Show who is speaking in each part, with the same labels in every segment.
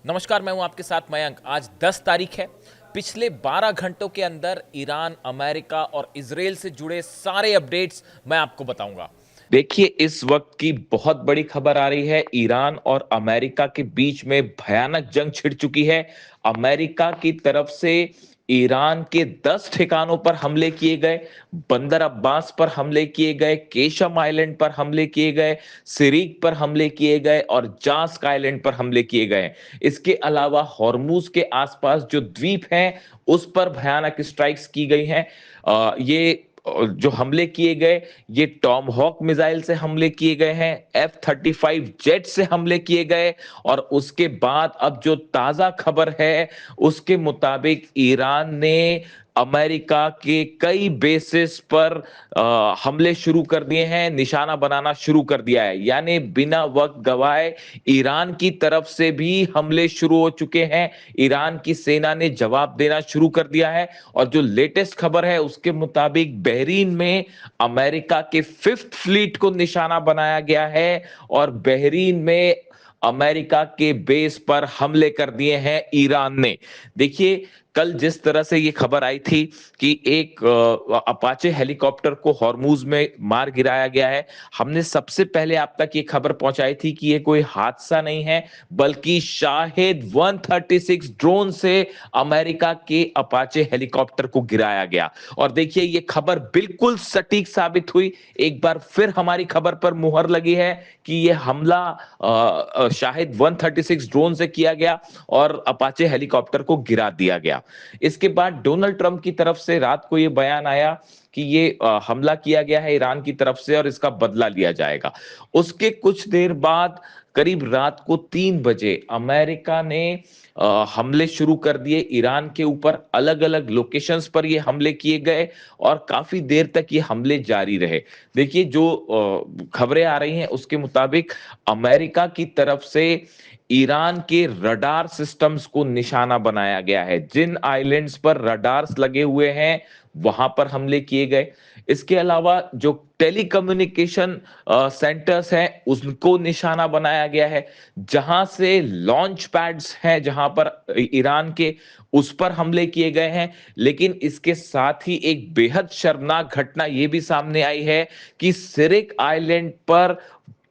Speaker 1: नमस्कार, मैं हूं आपके साथ मयंक। आज 10 तारीख है। पिछले 12 घंटों के अंदर ईरान, अमेरिका और इजराइल से जुड़े सारे अपडेट्स मैं आपको बताऊंगा।
Speaker 2: देखिए, इस वक्त की बहुत बड़ी खबर आ रही है। ईरान और अमेरिका के बीच में भयानक जंग छिड़ चुकी है। अमेरिका की तरफ से ईरान के 10 ठिकानों पर हमले किए गए, बंदर अब्बास पर हमले किए गए, केशम आइलैंड पर हमले किए गए, सिरीक पर हमले किए गए और जास्क आइलैंड पर हमले किए गए। इसके अलावा हॉर्मूज के आसपास जो द्वीप हैं उस पर भयानक स्ट्राइक्स की गई हैं। ये जो हमले किए गए, ये टॉम हॉक मिसाइल से हमले किए गए हैं, F-35 जेट से हमले किए गए। और उसके बाद अब जो ताजा खबर है उसके मुताबिक ईरान ने अमेरिका के कई बेसिस पर हमले शुरू कर दिए हैं, निशाना बनाना शुरू कर दिया है। यानी बिना वक्त गवाए ईरान की तरफ से भी हमले शुरू हो चुके हैं। ईरान की सेना ने जवाब देना शुरू कर दिया है। और जो लेटेस्ट खबर है उसके मुताबिक बहरीन में अमेरिका के 5th फ्लीट को निशाना बनाया गया है और बहरीन में अमेरिका के बेस पर हमले कर दिए हैं ईरान ने। देखिए, कल जिस तरह से ये खबर आई थी कि एक अपाचे हेलीकॉप्टर को हॉर्मूज में मार गिराया गया है, हमने सबसे पहले आप तक ये खबर पहुंचाई थी कि ये कोई हादसा नहीं है, बल्कि शाहिद 136 ड्रोन से अमेरिका के अपाचे हेलीकॉप्टर को गिराया गया। और देखिए, ये खबर बिल्कुल सटीक साबित हुई। एक बार फिर हमारी खबर पर मुहर लगी है कि ये हमला शाहिद 136 ड्रोन से किया गया और अपाचे हेलीकॉप्टर को गिरा दिया गया। इसके बाद डोनाल्ड ट्रंप की तरफ से रात को यह बयान आया कि ये हमला किया गया है ईरान की तरफ से और इसका बदला लिया जाएगा। उसके कुछ देर बाद करीब रात को 3 बजे अमेरिका ने हमले शुरू कर दिए ईरान के ऊपर। अलग अलग लोकेशंस पर ये हमले किए गए और काफी देर तक ये हमले जारी रहे। देखिए, जो खबरें आ रही हैं उसके मुताबिक अमेरिका की तरफ से ईरान के रडार सिस्टम्स को निशाना बनाया गया है। जिन आइलैंड्स पर रडार्स लगे हुए हैं वहां पर हमले किए गए। इसके अलावा जो टेलीकम्युनिकेशन सेंटर्स हैं उनको निशाना बनाया गया है। जहां से लॉन्च पैड्स हैं, जहां पर ईरान के, उस पर हमले किए गए हैं। लेकिन इसके साथ ही एक बेहद शर्मनाक घटना यह भी सामने आई है कि सिरिक आइलैंड पर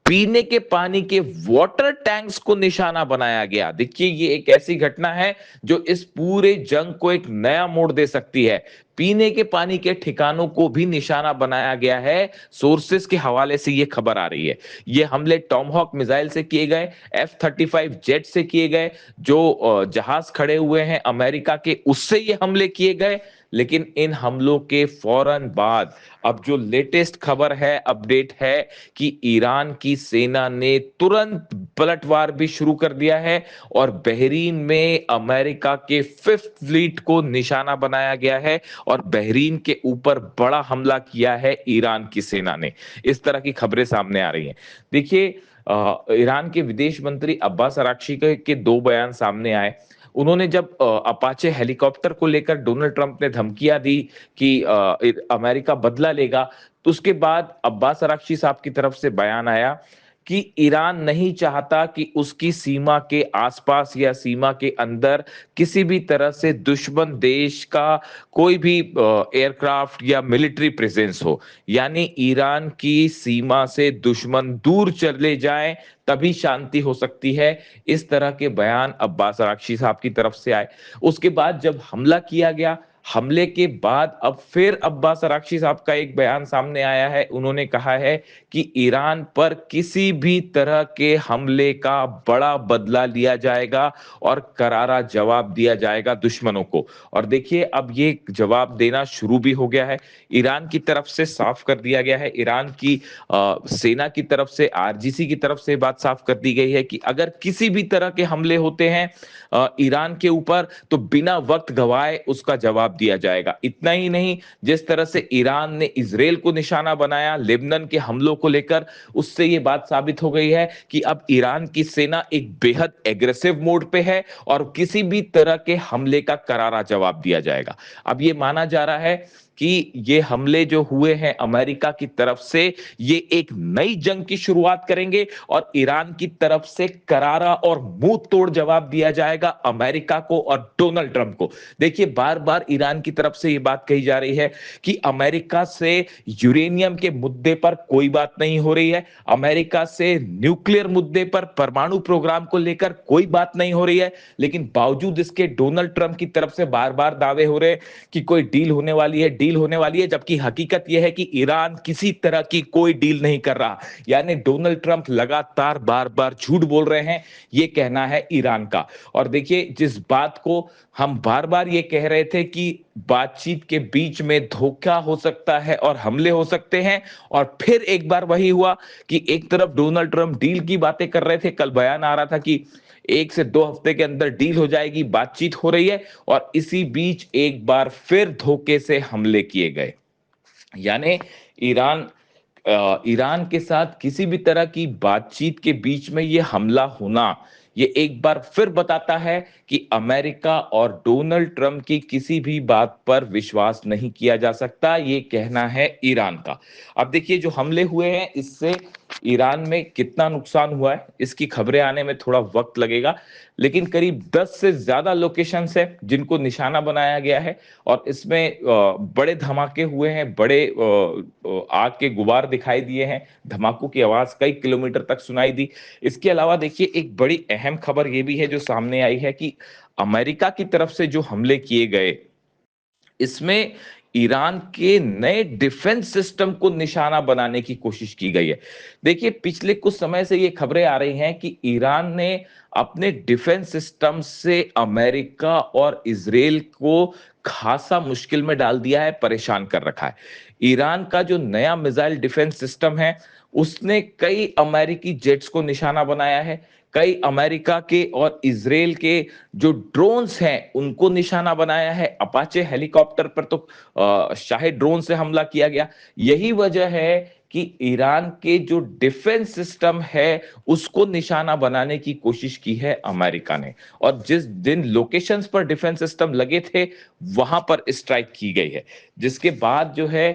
Speaker 2: पीने के पानी के वाटर टैंक्स को निशाना बनाया गया। देखिए, ये एक ऐसी घटना है जो इस पूरे जंग को एक नया मोड़ दे सकती है। पीने के पानी के ठिकानों को भी निशाना बनाया गया है। सोर्सेस के हवाले से ये खबर आ रही है। ये हमले टॉमहॉक मिसाइल से किए गए, F-35 जेट से किए गए, जो जहाज खड़े हुए हैं अमेरिका के, उससे ये हमले किए गए। लेकिन इन हमलों के फौरन बाद अब जो लेटेस्ट खबर है, अपडेट है कि ईरान की सेना ने तुरंत पलटवार भी शुरू कर दिया है और बहरीन में अमेरिका के 5th फ्लीट को निशाना बनाया गया है और बहरीन के ऊपर बड़ा हमला किया है ईरान की सेना ने। इस तरह की खबरें सामने आ रही हैं। देखिए, ईरान के विदेश मंत्री अब्बास अराक्ची के 2 बयान सामने आए। उन्होंने जब अपाचे हेलीकॉप्टर को लेकर डोनाल्ड ट्रंप ने धमकियां दी कि अमेरिका बदला लेगा, तो उसके बाद अब्बास अराक्ची साहब की तरफ से बयान आया कि ईरान नहीं चाहता कि उसकी सीमा के आसपास या सीमा के अंदर किसी भी तरह से दुश्मन देश का कोई भी एयरक्राफ्ट या मिलिट्री प्रेजेंस हो। यानी ईरान की सीमा से दुश्मन दूर चले जाएं, तभी शांति हो सकती है। इस तरह के बयान अब्बास अराक्ची साहब की तरफ से आए। उसके बाद जब हमला किया गया, हमले के बाद अब फिर अब्बास अराक्ची साहब का एक बयान सामने आया है। उन्होंने कहा है कि ईरान पर किसी भी तरह के हमले का बड़ा बदला लिया जाएगा और करारा जवाब दिया जाएगा दुश्मनों को। और देखिए, अब ये जवाब देना शुरू भी हो गया है। ईरान की तरफ से साफ कर दिया गया है, ईरान की सेना की तरफ से, आरजीसी की तरफ से बात साफ कर दी गई है कि अगर किसी भी तरह के हमले होते हैं ईरान के ऊपर, तो बिना वक्त गवाए उसका जवाब दिया जाएगा। इतना ही नहीं, जिस तरह से ईरान ने इजराइल को निशाना बनाया लेबनान के हमलों को लेकर, उससे यह बात साबित हो गई है कि अब ईरान की सेना एक बेहद एग्रेसिव मोड पे है और किसी भी तरह के हमले का करारा जवाब दिया जाएगा। अब यह माना जा रहा है कि ये हमले जो हुए हैं अमेरिका की तरफ से, ये एक नई जंग की शुरुआत करेंगे और ईरान की तरफ से करारा और मुंह तोड़ जवाब दिया जाएगा अमेरिका को और डोनाल्ड ट्रंप को। देखिए, बार बार ईरान की तरफ से ये बात कही जा रही है कि अमेरिका से यूरेनियम के मुद्दे पर कोई बात नहीं हो रही है, अमेरिका से न्यूक्लियर मुद्दे पर, परमाणु प्रोग्राम को लेकर कोई बात नहीं हो रही है। लेकिन बावजूद इसके डोनाल्ड ट्रंप की तरफ से बार बार दावे हो रहे हैं कि कोई डील होने वाली है, डील होने वाली है, जबकि हकीकत यह है कि ईरान किसी तरह की कोई डील नहीं कर रहा। यानी डोनाल्ड ट्रंप लगातार बार बार झूठ बोल रहे हैं, यह कहना है ईरान का। और देखिए, जिस बात को हम बार बार ये कह रहे थे कि बातचीत के बीच में धोखा हो सकता है और हमले हो सकते हैं, और फिर एक बार वही हुआ कि एक तरफ डोनाल्ड ट्रंप डील की बातें कर रहे थे, कल बयान आ रहा था कि 1 से 2 हफ्ते के अंदर डील हो जाएगी, बातचीत हो रही है, और इसी बीच एक बार फिर धोखे से हमले किए गए। यानी ईरान ईरान के साथ किसी भी तरह की बातचीत के बीच में ये हमला होना, ये एक बार फिर बताता है कि अमेरिका और डोनाल्ड ट्रंप की किसी भी बात पर विश्वास नहीं किया जा सकता, ये कहना है ईरान का। अब देखिए, जो हमले हुए हैं इससे ईरान में कितना नुकसान हुआ है, इसकी खबरें आने में थोड़ा वक्त लगेगा, लेकिन करीब 10 से ज्यादा लोकेशंस है जिनको निशाना बनाया गया है, और इसमें बड़े धमाके हुए हैं, बड़े आग के गुबार दिखाई दिए हैं, धमाकों की आवाज कई किलोमीटर तक सुनाई दी। इसके अलावा देखिए, एक बड़ी अहम खबर यह भी है जो सामने आई है कि अमेरिका की तरफ से जो हमले किए गए, इसमें ईरान के नए डिफेंस सिस्टम को निशाना बनाने की कोशिश की गई है। देखिए, पिछले कुछ समय से ये खबरें आ रही हैं कि ईरान ने अपने डिफेंस सिस्टम से अमेरिका और इजराइल को खासा मुश्किल में डाल दिया है, परेशान कर रखा है। ईरान का जो नया मिसाइल डिफेंस सिस्टम है, उसने कई अमेरिकी जेट्स को निशाना बनाया है, कई अमेरिका के और इजराइल के जो ड्रोन्स हैं उनको निशाना बनाया है। अपाचे हेलीकॉप्टर पर तो शाहिद ड्रोन से हमला किया गया। यही वजह है कि ईरान के जो डिफेंस सिस्टम है उसको निशाना बनाने की कोशिश की है अमेरिका ने, और जिस दिन लोकेशंस पर डिफेंस सिस्टम लगे थे वहां पर स्ट्राइक की गई है, जिसके बाद जो है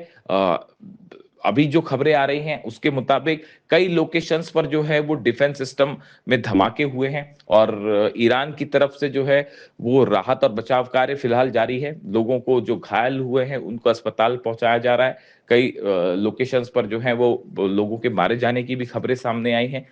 Speaker 2: अभी जो खबरें आ रही हैं उसके मुताबिक कई लोकेशंस पर जो है वो डिफेंस सिस्टम में धमाके हुए हैं, और ईरान की तरफ से जो है वो राहत और बचाव कार्य फिलहाल जारी है। लोगों को जो घायल हुए हैं उनको अस्पताल पहुंचाया जा रहा है। कई लोकेशंस पर जो है वो लोगों के मारे जाने की भी खबरें सामने आई हैं।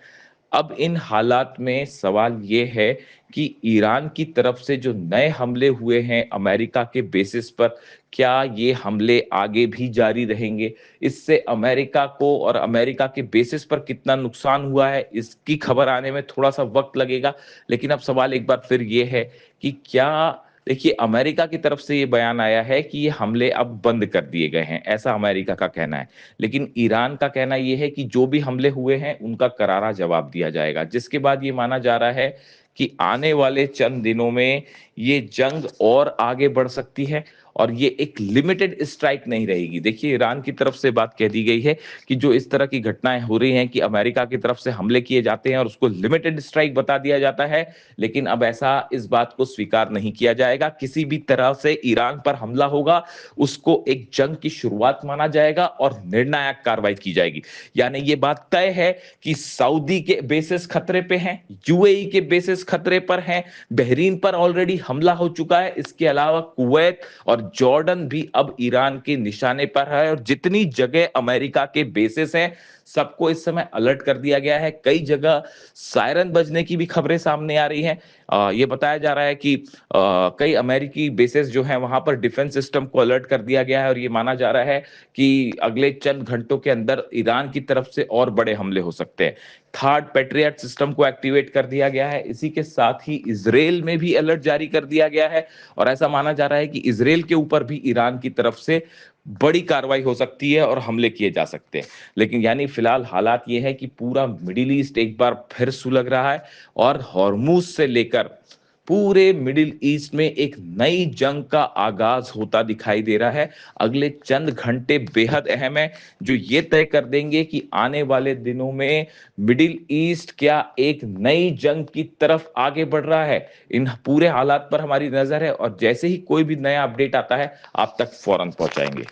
Speaker 2: अब इन हालात में सवाल ये है कि ईरान की तरफ से जो नए हमले हुए हैं अमेरिका के बेसिस पर, क्या ये हमले आगे भी जारी रहेंगे? इससे अमेरिका को और अमेरिका के बेसिस पर कितना नुकसान हुआ है, इसकी खबर आने में थोड़ा सा वक्त लगेगा। लेकिन अब सवाल एक बार फिर ये है कि क्या, देखिए, अमेरिका की तरफ से ये बयान आया है कि ये हमले अब बंद कर दिए गए हैं, ऐसा अमेरिका का कहना है। लेकिन ईरान का कहना ये है कि जो भी हमले हुए हैं उनका करारा जवाब दिया जाएगा, जिसके बाद ये माना जा रहा है कि आने वाले चंद दिनों में ये जंग और आगे बढ़ सकती है, और ये एक लिमिटेड स्ट्राइक नहीं रहेगी। देखिए, ईरान की तरफ से बात कह दी गई है कि जो इस तरह की घटनाएं हो रही हैं कि अमेरिका की तरफ से हमले किए जाते हैं और उसको लिमिटेड स्ट्राइक बता दिया जाता है, लेकिन अब ऐसा इस बात को स्वीकार नहीं किया जाएगा। किसी भी तरह से ईरान पर हमला होगा उसको एक जंग की शुरुआत माना जाएगा और निर्णायक कार्रवाई की जाएगी। यानी ये बात तय है कि सऊदी के बेसिस खतरे पे हैं, यूएई के बेसिस खतरे पर हैं, बहरीन पर ऑलरेडी हमला हो चुका है, इसके अलावा कुवैत और जॉर्डन भी अब ईरान के निशाने पर है, और जितनी जगह अमेरिका के बेसिस हैं सबको इस समय अलर्ट कर दिया गया है। कई जगह सायरन बजने की भी खबरें सामने आ रही हैं। ये बताया जा रहा है कि कई अमेरिकी बेसिस जो हैं वहां पर डिफेंस सिस्टम को अलर्ट कर दिया गया है, और ये माना जा रहा है कि अगले चंद घंटों के अंदर ईरान की तरफ से और बड़े हमले हो सकते हैं। थर्ड पैट्रियट सिस्टम को एक्टिवेट कर दिया गया है। इसी के साथ ही इजराइल में भी अलर्ट जारी कर दिया गया है, और ऐसा माना जा रहा है कि इजराइल के ऊपर भी ईरान की तरफ से बड़ी कार्रवाई हो सकती है और हमले किए जा सकते हैं। लेकिन यानी फिलहाल हालात ये है कि पूरा मिडिल ईस्ट एक बार फिर सुलग रहा है, और हॉर्मूज से लेकर पूरे मिडिल ईस्ट में एक नई जंग का आगाज होता दिखाई दे रहा है। अगले चंद घंटे बेहद अहम है, जो ये तय कर देंगे कि आने वाले दिनों में मिडिल ईस्ट क्या एक नई जंग की तरफ आगे बढ़ रहा है। इन पूरे हालात पर हमारी नजर है, और जैसे ही कोई भी नया अपडेट आता है आप तक फौरन पहुंचाएंगे।